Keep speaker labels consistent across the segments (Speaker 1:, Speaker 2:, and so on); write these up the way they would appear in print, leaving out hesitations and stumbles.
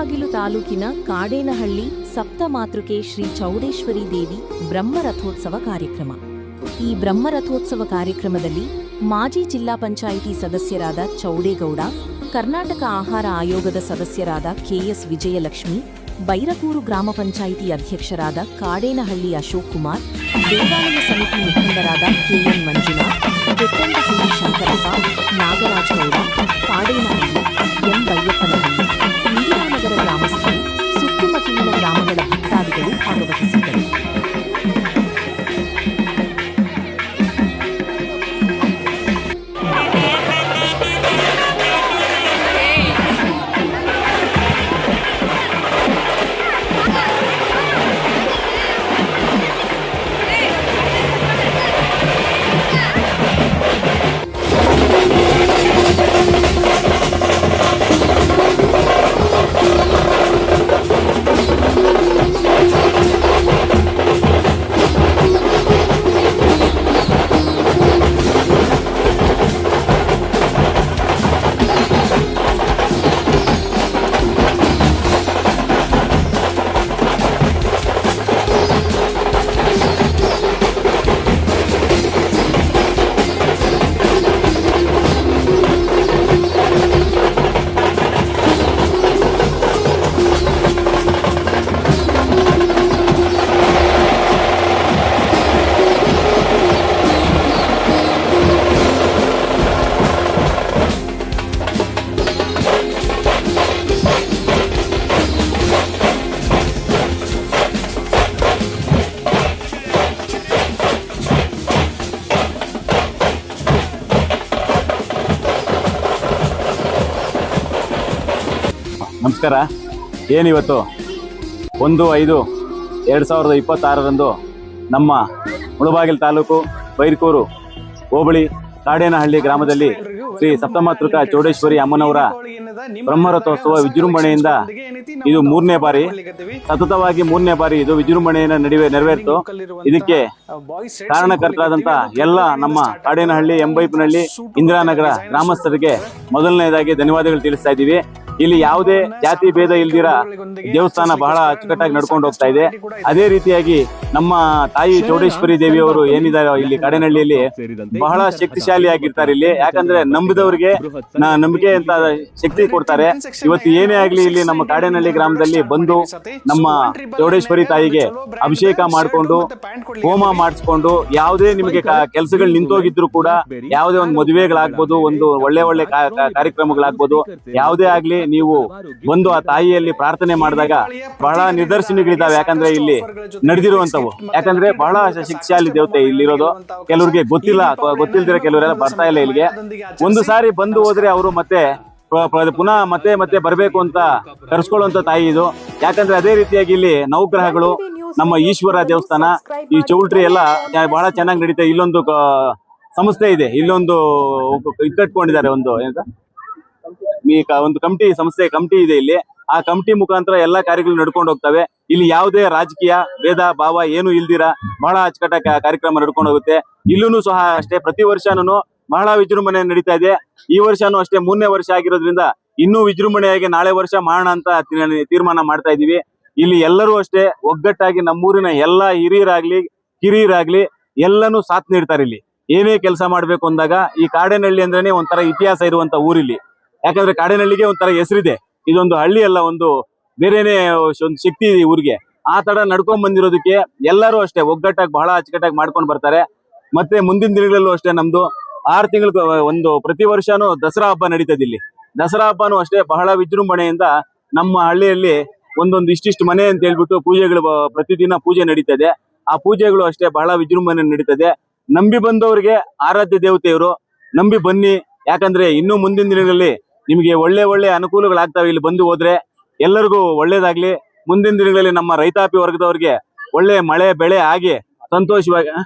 Speaker 1: ಮುಳಬಾಗಿಲು ತಾಲೂಕಿನ ಕಾಡೇನಹಳ್ಳಿ ಸಪ್ತಮಾತೃಕೆ ಶ್ರೀ ಚೌಡೇಶ್ವರಿ ದೇವಿ ಬ್ರಹ್ಮರಥೋತ್ಸವ ಕಾರ್ಯಕ್ರಮ. ಈ ಬ್ರಹ್ಮರಥೋತ್ಸವ ಕಾರ್ಯಕ್ರಮದಲ್ಲಿ ಮಾಜಿ ಜಿಲ್ಲಾ ಪಂಚಾಯಿತಿ ಸದಸ್ಯರಾದ ಚೌಡೇಗೌಡ, ಕರ್ನಾಟಕ ಆಹಾರ ಆಯೋಗದ ಸದಸ್ಯರಾದ ಕೆಎಸ್ ವಿಜಯಲಕ್ಷ್ಮಿ, ಬೈರಕೂರು ಗ್ರಾಮ ಪಂಚಾಯಿತಿ ಅಧ್ಯಕ್ಷರಾದ ಕಾಡೇನಹಳ್ಳಿ ಅಶೋಕ್ ಕುಮಾರ್, ದೇವಾಲಯ ಸಮಿತಿ ಮುಖಂಡರಾದ ಕೆಎನ್ ಮಂಜುನಾಥ್, ಬೆಟ್ಟಂಡಹಳ್ಳಿ ಶಂಕರಪ್ಪ, ನಾಗರಾಜ ಗೌಡ, ಕಾಡೇನಹಳ್ಳಿ, ಎಂ ಬೈಯಪ್ಪನಹಳ್ಳಿ, ಇಂದಿರಾನಗರ ಗ್ರಾಮಸ್ಥರು, ಸುತ್ತಮುತ್ತಲಿನ ಗ್ರಾಮಗಳ ಭಕ್ತಾದಿಗಳು ಭಾಗವಹಿಸಿದ್ದರು.
Speaker 2: ನಮಸ್ಕಾರ. ಏನಿವತ್ತು 1/5/2026 ನಮ್ಮ ಮುಳಬಾಗಿಲು ತಾಲೂಕು ಬೈರಕೂರು ಹೋಬಳಿ ಕಾಡೇನಹಳ್ಳಿ ಗ್ರಾಮದಲ್ಲಿ ಶ್ರೀ ಸಪ್ತಮಾತೃಕಾ ಚೌಡೇಶ್ವರಿ ಅಮ್ಮನವರ ಬ್ರಹ್ಮರಥೋತ್ಸವ ವಿಜೃಂಭಣೆಯಿಂದ ಇದು 3ನೇ ಬಾರಿ, ಸತತವಾಗಿ 3ನೇ ಬಾರಿ ಇದು ವಿಜೃಂಭಣೆಯನ್ನು ನೆರವೇರಿತು. ಇದಕ್ಕೆ ಕಾರಣಕರ್ತರಾದಂಥ ಎಲ್ಲ ನಮ್ಮ ಕಾಡೇನಹಳ್ಳಿ, ಎಂಬೈಪನಹಳ್ಳಿ, ಇಂದಿರಾನಗರ ಗ್ರಾಮಸ್ಥರಿಗೆ ಮೊದಲನೇದಾಗಿ ಧನ್ಯವಾದಗಳು ತಿಳಿಸ್ತಾ ಇದ್ದೀವಿ. ಇಲ್ಲಿ ಯಾವುದೇ ಜಾತಿ ಭೇದ ಇಲ್ದಿರ ದೇವಸ್ಥಾನ ಬಹಳ ಅಚ್ಚುಕಟ್ಟಾಗಿ ನಡ್ಕೊಂಡು ಹೋಗ್ತಾ ಇದೆ. ಅದೇ ರೀತಿಯಾಗಿ ನಮ್ಮ ತಾಯಿ ಚೌಡೇಶ್ವರಿ ದೇವಿಯವರು ಏನಿದ್ದಾರೆ ಇಲ್ಲಿ ಕಾಡೇನಹಳ್ಳಿಯಲ್ಲಿ ಬಹಳ ಶಕ್ತಿಶಾಲಿ ಆಗಿರ್ತಾರೆ. ಇಲ್ಲಿ ಯಾಕಂದ್ರೆ ನಂಬಿದವರಿಗೆ ನಂಬಿಕೆ ಅಂತ ಶಕ್ತಿ ಕೊಡ್ತಾರೆ. ಇವತ್ತು ಏನೇ ಆಗ್ಲಿ ಇಲ್ಲಿ ನಮ್ಮ ಕಾಡೇನಹಳ್ಳಿ ಗ್ರಾಮದಲ್ಲಿ ಬಂದು ನಮ್ಮ ಚೌಡೇಶ್ವರಿ ತಾಯಿಗೆ ಅಭಿಷೇಕ ಮಾಡಿಕೊಂಡು ಹೋಮ ಮಾಡಿಸ್ಕೊಂಡು ಯಾವುದೇ ನಿಮಗೆ ಕೆಲಸಗಳು ನಿಂತೋಗಿದ್ರು ಕೂಡ, ಯಾವುದೇ ಒಂದು ಮದುವೆಗಳಾಗ್ಬೋದು, ಒಂದು ಒಳ್ಳೆ ಕಾರ್ಯಕ್ರಮಗಳಾಗ್ಬೋದು, ಯಾವುದೇ ಆಗ್ಲಿ ನೀವು ಬಂದು ಆ ತಾಯಿಯಲ್ಲಿ ಪ್ರಾರ್ಥನೆ ಮಾಡಿದಾಗ ಬಹಳ ನಿದರ್ಶನಗಳಿದಾವೆ. ಯಾಕಂದ್ರೆ ಇಲ್ಲಿ ನಡೆದಿರುವಂತವು, ಯಾಕಂದ್ರೆ ಬಹಳ ಶಕ್ತಿಶಾಲಿ ದೇವತೆ ಇಲ್ಲಿರೋದು. ಕೆಲವ್ರಿಗೆ ಗೊತ್ತಿಲ್ದಿರೋ ಕೆಲವರೆಲ್ಲ ಬರ್ತಾ ಇಲ್ಲ ಇಲ್ಲಿಗೆ. ಒಂದು ಸಾರಿ ಬಂದು ಹೋದ್ರೆ ಅವರು ಮತ್ತೆ ಪುನಃ ಮತ್ತೆ ಬರಬೇಕು ಅಂತ ಕರೆಸ್ಕೊಳ್ಳುವಂತ ತಾಯಿ ಇದು. ಯಾಕಂದ್ರೆ ಅದೇ ರೀತಿಯಾಗಿ ಇಲ್ಲಿ ನವಗ್ರಹಗಳು, ನಮ್ಮ ಈಶ್ವರ ದೇವಸ್ಥಾನ, ಈ ಚೌಲ್ಟ್ರಿ ಎಲ್ಲ ಬಹಳ ಚೆನ್ನಾಗಿ ನಡೀತಾ. ಇಲ್ಲೊಂದು ಸಂಸ್ಥೆ ಇದೆ, ಇಲ್ಲೊಂದು ಇಟ್ಕೊಂಡಿದ್ದಾರೆ, ಒಂದು ಕಮಿಟಿ ಇದೆ ಇಲ್ಲಿ. ಆ ಕಮಿಟಿ ಮುಖಾಂತರ ಎಲ್ಲಾ ಕಾರ್ಯಗಳು ನಡ್ಕೊಂಡು ಹೋಗ್ತವೆ. ಇಲ್ಲಿ ಯಾವುದೇ ರಾಜಕೀಯ ಭೇದ ಭಾವ ಏನು ಇಲ್ದಿರ ಬಹಳ ಅಚ್ಚುಕಟ್ಟಾಗಿ ಕಾರ್ಯಕ್ರಮ ನಡ್ಕೊಂಡು ಹೋಗುತ್ತೆ. ಇಲ್ಲೂ ಸಹ ಅಷ್ಟೇ, ಪ್ರತಿ ವರ್ಷನೂ ಬಹಳ ವಿಜೃಂಭಣೆ ನಡೀತಾ ಇದೆ. ಈ ವರ್ಷನೂ ಅಷ್ಟೇ 3ನೇ ವರ್ಷ ಆಗಿರೋದ್ರಿಂದ ಇನ್ನೂ ವಿಜೃಂಭಣೆಯಾಗಿ ನಾಳೆ ವರ್ಷ ಮಾಡೋಣ ಅಂತ ತೀರ್ಮಾನ ಮಾಡ್ತಾ ಇದೀವಿ. ಇಲ್ಲಿ ಎಲ್ಲರೂ ಅಷ್ಟೇ ಒಗ್ಗಟ್ಟಾಗಿ ನಮ್ಮೂರಿನ ಎಲ್ಲಾ ಹಿರಿಯರಾಗ್ಲಿ ಕಿರಿಯರಾಗ್ಲಿ ಎಲ್ಲನೂ ಸಾಥ್ ನೀಡ್ತಾರೆ. ಇಲ್ಲಿ ಏನೇ ಕೆಲಸ ಮಾಡ್ಬೇಕು ಅಂದಾಗ ಈ ಕಾಡೇನಹಳ್ಳಿ ಅಂದ್ರೇನೆ ಒಂಥರ ಇತಿಹಾಸ ಇರುವಂತ ಊರಿಲ್ಲಿ. ಯಾಕಂದ್ರೆ ಕಾಡೇನಹಳ್ಳಿಗೆ ಒಂಥರ ಹೆಸರಿದೆ. ಇದೊಂದು ಹಳ್ಳಿ ಅಲ್ಲ, ಒಂದು ಬೇರೆನೆ ಒಂದು ಶಕ್ತಿ ಇದೆ ಊರಿಗೆ. ಆ ತರ ನಡ್ಕೊಂಡ್ ಬಂದಿರೋದಕ್ಕೆ ಎಲ್ಲರೂ ಅಷ್ಟೇ ಒಗ್ಗಟ್ಟಾಗಿ ಬಹಳ ಅಚ್ಚುಕಟ್ಟಾಗಿ ಮಾಡ್ಕೊಂಡು ಬರ್ತಾರೆ. ಮತ್ತೆ ಮುಂದಿನ ದಿನಗಳಲ್ಲೂ ಅಷ್ಟೇ ನಮ್ದು 6 ತಿಂಗಳು ಪ್ರತಿ ವರ್ಷನೂ ದಸರಾ ಹಬ್ಬ ನಡೀತದೆ. ಇಲ್ಲಿ ದಸರಾ ಹಬ್ಬನೂ ಅಷ್ಟೇ ಬಹಳ ವಿಜೃಂಭಣೆಯಿಂದ ನಮ್ಮ ಹಳ್ಳಿಯಲ್ಲಿ ಒಂದೊಂದು ಇಷ್ಟಿಷ್ಟು ಮನೆ ಅಂತ ಹೇಳ್ಬಿಟ್ಟು ಪೂಜೆಗಳು ಪ್ರತಿದಿನ ಪೂಜೆ ನಡೀತದೆ. ಆ ಪೂಜೆಗಳು ಅಷ್ಟೇ ಬಹಳ ವಿಜೃಂಭಣೆ ನಡೀತದೆ. ನಂಬಿ ಬಂದವರಿಗೆ ಆರಾಧ್ಯ ದೇವತೆಯವರು, ನಂಬಿ ಬನ್ನಿ. ಯಾಕಂದ್ರೆ ಇನ್ನು ಮುಂದಿನ ದಿನಗಳಲ್ಲಿ ನಿಮಗೆ ಒಳ್ಳೆ ಅನುಕೂಲಗಳಾಗ್ತವೆ. ಇಲ್ಲಿ ಬಂದು ಹೋದ್ರೆ ಎಲ್ಲರಿಗೂ ಒಳ್ಳೇದಾಗ್ಲಿ. ಮುಂದಿನ ದಿನಗಳಲ್ಲಿ ನಮ್ಮ ರೈತಾಪಿ ವರ್ಗದವರಿಗೆ ಒಳ್ಳೆ ಮಳೆ ಬೆಳೆ ಆಗಿ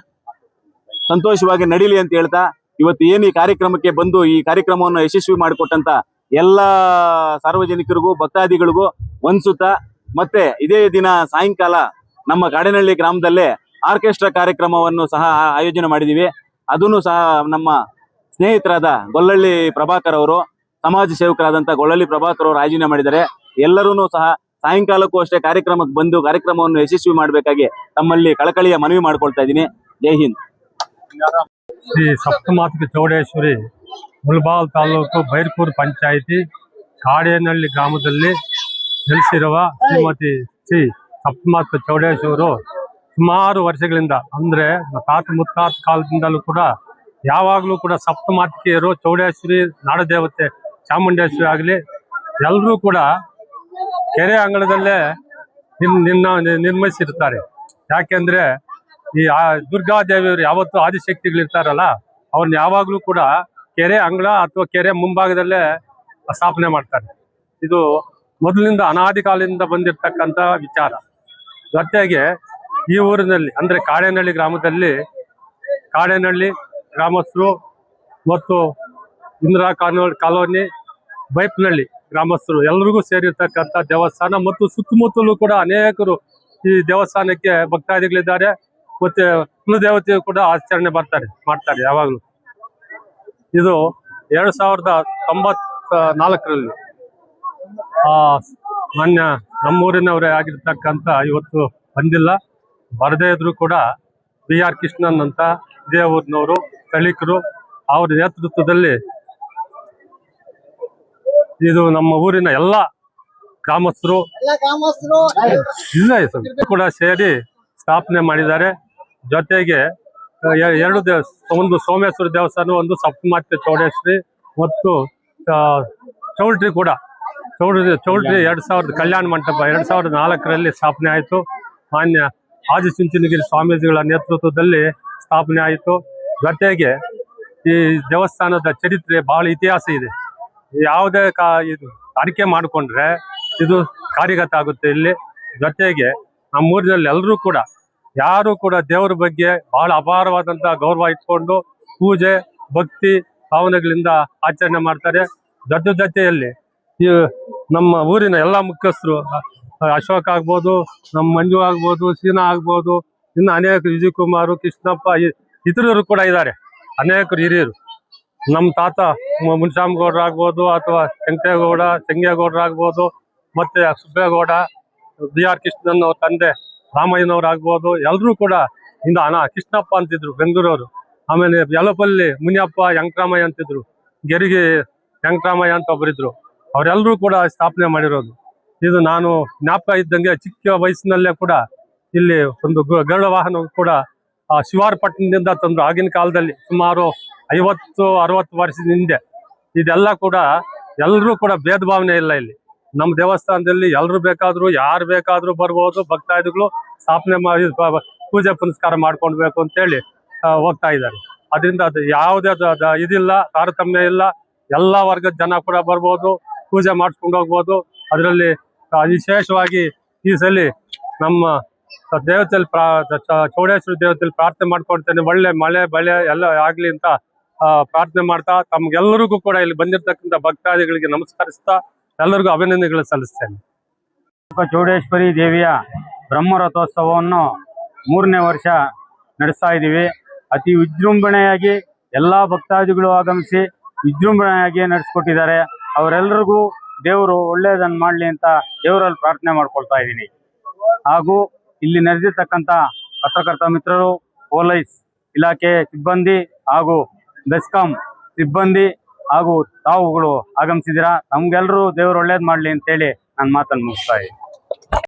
Speaker 2: ಸಂತೋಷವಾಗಿ ನಡೀಲಿ ಅಂತ ಹೇಳ್ತಾ, ಇವತ್ತು ಏನು ಈ ಕಾರ್ಯಕ್ರಮಕ್ಕೆ ಬಂದು ಈ ಕಾರ್ಯಕ್ರಮವನ್ನು ಯಶಸ್ವಿ ಮಾಡಿಕೊಟ್ಟಂತ ಎಲ್ಲಾ ಸಾರ್ವಜನಿಕರಿಗೂ ಭಕ್ತಾದಿಗಳಿಗೂ ವಂದಿಸುತ್ತಾ, ಮತ್ತೆ ಇದೇ ದಿನ ಸಾಯಂಕಾಲ ನಮ್ಮ ಕಾಡೇನಹಳ್ಳಿ ಗ್ರಾಮದಲ್ಲೇ ಆರ್ಕೆಸ್ಟ್ರಾ ಕಾರ್ಯಕ್ರಮವನ್ನು ಸಹ ಆಯೋಜನೆ ಮಾಡಿದೀವಿ. ಅದನ್ನು ಸಹ ನಮ್ಮ ಸ್ನೇಹಿತರಾದ ಗೊಲ್ಲಳ್ಳಿ ಪ್ರಭಾಕರ್ ಅವರು, ಸಮಾಜ ಸೇವಕರಾದಂತ ಗೊಲ್ಲಳ್ಳಿ ಪ್ರಭಾಕರ್ ಅವರು ಆಯೋಜನೆ ಮಾಡಿದ್ದಾರೆ. ಎಲ್ಲರೂ ಸಹ ಸಾಯಂಕಾಲಕ್ಕೂ ಅಷ್ಟೇ ಕಾರ್ಯಕ್ರಮಕ್ಕೆ ಬಂದು ಕಾರ್ಯಕ್ರಮವನ್ನು ಯಶಸ್ವಿ ಮಾಡಬೇಕಾಗಿ ತಮ್ಮಲ್ಲಿ ಕಳಕಳಿಯ ಮನವಿ ಮಾಡ್ಕೊಳ್ತಾ ಇದ್ದೀನಿ. ಜೈ ಹಿಂದ್.
Speaker 3: ಶ್ರೀ ಸಪ್ತಮಾತೃಕೆ ಚೌಡೇಶ್ವರಿ ಮುಳಬಾಗಿಲು ತಾಲೂಕು ಬೈರ್ಕೂರು ಪಂಚಾಯಿತಿ ಕಾಡೇನಹಳ್ಳಿ ಗ್ರಾಮದಲ್ಲಿ ನೆಲೆಸಿರುವ ಶ್ರೀಮತಿ ಶ್ರೀ ಸಪ್ತಮಾತೃಕೆ ಚೌಡೇಶ್ವರು ಸುಮಾರು ವರ್ಷಗಳಿಂದ ಅಂದರೆ ತಾತ ಮುತ್ತಾತ ಕಾಲದಿಂದಲೂ ಕೂಡ ಯಾವಾಗಲೂ ಕೂಡ ಸಪ್ತಮಾತೃಕೆಯರು ಚೌಡೇಶ್ವರಿ ನಾಡದೇವತೆ ಚಾಮುಂಡೇಶ್ವರಿ ಆಗಲಿ ಎಲ್ಲರೂ ಕೂಡ ಕೆರೆ ಅಂಗಳದಲ್ಲೇ ನಿರ್ಮಿಸಿರ್ತಾರೆ. ಯಾಕೆಂದ್ರೆ ಈ ದುರ್ಗಾದೇವಿಯವರು ಯಾವತ್ತು ಆದಿಶಕ್ತಿಗಳಿರ್ತಾರಲ್ಲ ಅವ್ರನ್ನ ಯಾವಾಗಲೂ ಕೂಡ ಕೆರೆ ಅಂಗಳ ಅಥವಾ ಕೆರೆ ಮುಂಭಾಗದಲ್ಲೇ ಸ್ಥಾಪನೆ ಮಾಡ್ತಾರೆ. ಇದು ಮೊದಲಿನಿಂದ ಅನಾದಿ ಕಾಲದಿಂದ ಬಂದಿರತಕ್ಕಂಥ ವಿಚಾರ. ಜೊತೆಗೆ ಈ ಊರಿನಲ್ಲಿ ಅಂದ್ರೆ ಕಾಡೇನಹಳ್ಳಿ ಗ್ರಾಮದಲ್ಲಿ ಕಾಡೇನಹಳ್ಳಿ ಗ್ರಾಮಸ್ಥರು ಮತ್ತು ಇಂದಿರಾ ಕಾಲೋನಿ ಬೈಪ್ನಹಳ್ಳಿ ಗ್ರಾಮಸ್ಥರು ಎಲ್ರಿಗೂ ಸೇರಿರ್ತಕ್ಕಂಥ ದೇವಸ್ಥಾನ ಮತ್ತು ಸುತ್ತಮುತ್ತಲೂ ಕೂಡ ಅನೇಕರು ಈ ದೇವಸ್ಥಾನಕ್ಕೆ ಭಕ್ತಾದಿಗಳಿದ್ದಾರೆ. ಮತ್ತೆ ಕುಲದೇವತೆಯು ಕೂಡ ಆಚರಣೆ ಮಾಡ್ತಾರೆ ಯಾವಾಗಲೂ. ಇದು 2094ರಲ್ಲಿ ಮಾನ್ಯ ನಮ್ಮೂರಿನವರೇ ಆಗಿರ್ತಕ್ಕಂಥ ಇವತ್ತು ಬಂದಿಲ್ಲ, ಬರದೇ ಇದ್ರು ಕೂಡ BR ಕೃಷ್ಣನ್ ಅಂತ ಇದೇ ಊರಿನವರು ಸ್ಥಳೀಕರು ಅವ್ರ ನೇತೃತ್ವದಲ್ಲಿ ಇದು ನಮ್ಮ ಊರಿನ ಎಲ್ಲ ಗ್ರಾಮಸ್ಥರು ಕೂಡ ಸೇರಿ ಸ್ಥಾಪನೆ ಮಾಡಿದ್ದಾರೆ. ಜೊತೆಗೆ ಎರಡು ಒಂದು ಸೋಮೇಶ್ವರ ದೇವಸ್ಥಾನ, ಒಂದು ಸಪ್ತಮಾತೃಕೆ ಚೌಡೇಶ್ವರಿ ಮತ್ತು ಚೌಲ್ಟ್ರಿ ಕೂಡ ಚೌಲ್ಟ್ರಿ 2000 ಕಲ್ಯಾಣ ಮಂಟಪ 2004ರಲ್ಲಿ ಸ್ಥಾಪನೆ ಆಯಿತು. ಮಾನ್ಯ ಆದಿಚುಂಚನಗಿರಿ ಸ್ವಾಮೀಜಿಗಳ ನೇತೃತ್ವದಲ್ಲಿ ಸ್ಥಾಪನೆ ಆಯಿತು. ಜೊತೆಗೆ ಈ ದೇವಸ್ಥಾನದ ಚರಿತ್ರೆ ಬಹಳ ಇತಿಹಾಸ ಇದೆ. ಯಾವುದೇ ಇದು ಅರಿಕೆ ಮಾಡಿಕೊಂಡ್ರೆ ಇದು ಕಾರ್ಯಗತ ಆಗುತ್ತೆ ಇಲ್ಲಿ. ಜೊತೆಗೆ ನಮ್ಮೂರಿನಲ್ಲಿ ಎಲ್ಲರೂ ಕೂಡ ಯಾರು ಕೂಡ ದೇವರ ಬಗ್ಗೆ ಬಹಳ ಅಪಾರವಾದಂಥ ಗೌರವ ಇಟ್ಕೊಂಡು ಪೂಜೆ ಭಕ್ತಿ ಭಾವನೆಗಳಿಂದ ಆಚರಣೆ ಮಾಡ್ತಾರೆ. ಜೊತೆಯಲ್ಲಿ ಈ ನಮ್ಮ ಊರಿನ ಎಲ್ಲ ಮುಖ್ಯಸ್ಥರು ಅಶೋಕ್ ಆಗ್ಬೋದು, ನಮ್ಮ ಮಂಜು ಆಗ್ಬೋದು, ಸೀನಾ ಆಗ್ಬೋದು, ಇನ್ನು ಅನೇಕ ವಿಜಯ್ ಕುಮಾರ್, ಕೃಷ್ಣಪ್ಪ ಇತರರು ಕೂಡ ಇದ್ದಾರೆ. ಅನೇಕರು ಹಿರಿಯರು, ನಮ್ಮ ತಾತ ಮುನ್ಸಾಮಗೌಡ್ರು ಆಗ್ಬೋದು ಅಥವಾ ಚೆಂಗೇಗೌಡ್ರು ಆಗ್ಬೋದು, ಮತ್ತೆ ಸುಬ್ಬೇಗೌಡ, BR ಕೃಷ್ಣನ್ ಅವ್ರ ತಂದೆ ರಾಮಯ್ಯನವ್ರು ಆಗ್ಬೋದು, ಎಲ್ಲರೂ ಕೂಡ ಕೃಷ್ಣಪ್ಪ ಅಂತಿದ್ರು ಬೆಂಗಳೂರವರು. ಆಮೇಲೆ ಯಲಪಲ್ಲಿ ಮುನಿಯಪ್ಪ ಯಂಕ್ರಾಮಯ್ಯ ಅಂತಿದ್ರು, ಗೆರಿಗೆ ಯಂಕ್ರಾಮಯ್ಯ ಅಂತ ಒಬ್ಬರಿದ್ರು. ಅವರೆಲ್ಲರೂ ಕೂಡ ಸ್ಥಾಪನೆ ಮಾಡಿರೋದು. ಇದು ನಾನು ಜ್ಞಾಪಕ ಇದ್ದಂಗೆ ಚಿಕ್ಕ ವಯಸ್ಸಿನಲ್ಲೇ ಕೂಡ ಇಲ್ಲಿ ಒಂದು ಗರುಡ ವಾಹನ ಕೂಡ ಶಿವಾರಪಟ್ಟಣದಿಂದ ತಂದ್ರು. ಆಗಿನ ಕಾಲದಲ್ಲಿ ಸುಮಾರು 50-60 ವರ್ಷದ ಹಿಂದೆ. ಇದೆಲ್ಲ ಕೂಡ ಎಲ್ಲರೂ ಕೂಡ ಭೇದ ಭಾವನೆ ಇಲ್ಲ ಇಲ್ಲಿ. ನಮ್ಮ ದೇವಸ್ಥಾನದಲ್ಲಿ ಎಲ್ಲರೂ ಬೇಕಾದ್ರು ಯಾರು ಬೇಕಾದ್ರೂ ಬರ್ಬೋದು. ಭಕ್ತಾದಿಗಳು ಸ್ಥಾಪನೆ ಮಾಡಿ ಪೂಜೆ ಪುನಸ್ಕಾರ ಮಾಡ್ಕೊಳ್ಬೇಕು ಅಂತೇಳಿ ಹೋಗ್ತಾ ಇದ್ದಾರೆ. ಅದರಿಂದ ಅದು ಯಾವುದೇ ಇದಿಲ್ಲ, ತಾರತಮ್ಯ ಇಲ್ಲ. ಎಲ್ಲ ವರ್ಗದ ಜನ ಕೂಡ ಬರ್ಬೋದು, ಪೂಜೆ ಮಾಡಿಸ್ಕೊಂಡು ಹೋಗ್ಬೋದು. ಅದರಲ್ಲಿ ವಿಶೇಷವಾಗಿ ಈ ಸಲ ನಮ್ಮ ದೇವತೆಯಲ್ಲಿ ಚೌಡೇಶ್ವರಿ ದೇವತೆಯಲ್ಲಿ ಪ್ರಾರ್ಥನೆ ಮಾಡ್ಕೊಳ್ತೇನೆ, ಒಳ್ಳೆ ಮಳೆ ಬೆಳೆ ಎಲ್ಲ ಆಗ್ಲಿ ಅಂತ ಪ್ರಾರ್ಥನೆ ಮಾಡ್ತಾ ತಮ್ಗೆಲ್ಲರಿಗೂ ಕೂಡ ಇಲ್ಲಿ ಬಂದಿರತಕ್ಕಂಥ ಭಕ್ತಾದಿಗಳಿಗೆ ನಮಸ್ಕರಿಸ್ತಾ ಎಲ್ಲರಿಗೂ ಅಭಿನಂದನೆಗಳು ಸಲ್ಲಿಸ್ತೇನೆ.
Speaker 4: ಚೌಡೇಶ್ವರಿ ದೇವಿಯ ಬ್ರಹ್ಮರಥೋತ್ಸವವನ್ನು 3ನೇ ವರ್ಷ ನಡೆಸ್ತಾ ಇದ್ದೀವಿ. ಅತಿ ವಿಜೃಂಭಣೆಯಾಗಿ ಎಲ್ಲ ಭಕ್ತಾದಿಗಳು ಆಗಮಿಸಿ ವಿಜೃಂಭಣೆಯಾಗಿ ನಡೆಸ್ಕೊಟ್ಟಿದ್ದಾರೆ. ಅವರೆಲ್ಲರಿಗೂ ದೇವರು ಒಳ್ಳೆಯದನ್ನು ಮಾಡಲಿ ಅಂತ ದೇವರಲ್ಲಿ ಪ್ರಾರ್ಥನೆ ಮಾಡ್ಕೊಳ್ತಾ ಇದ್ದೀನಿ. ಹಾಗೂ ಇಲ್ಲಿ ನೆರೆದಿರ್ತಕ್ಕಂಥ ಪತ್ರಕರ್ತ ಮಿತ್ರರು, ಪೊಲೀಸ್ ಇಲಾಖೆ ಸಿಬ್ಬಂದಿ ಹಾಗೂ ಬೆಸ್ಕಾಂ ಸಿಬ್ಬಂದಿ ಹಾಗೂ ತಾವುಗಳು ಆಗಮಿಸಿದ್ದೀರಾ. ನಮ್ಗೆಲ್ಲರೂ ದೇವರು ಒಳ್ಳೇದು ಮಾಡಲಿ ಅಂತೇಳಿ ನನ್ನ ಮಾತನ್ನು ಮುಗಿಸ್ತಾ ಇದ್ದೀನಿ.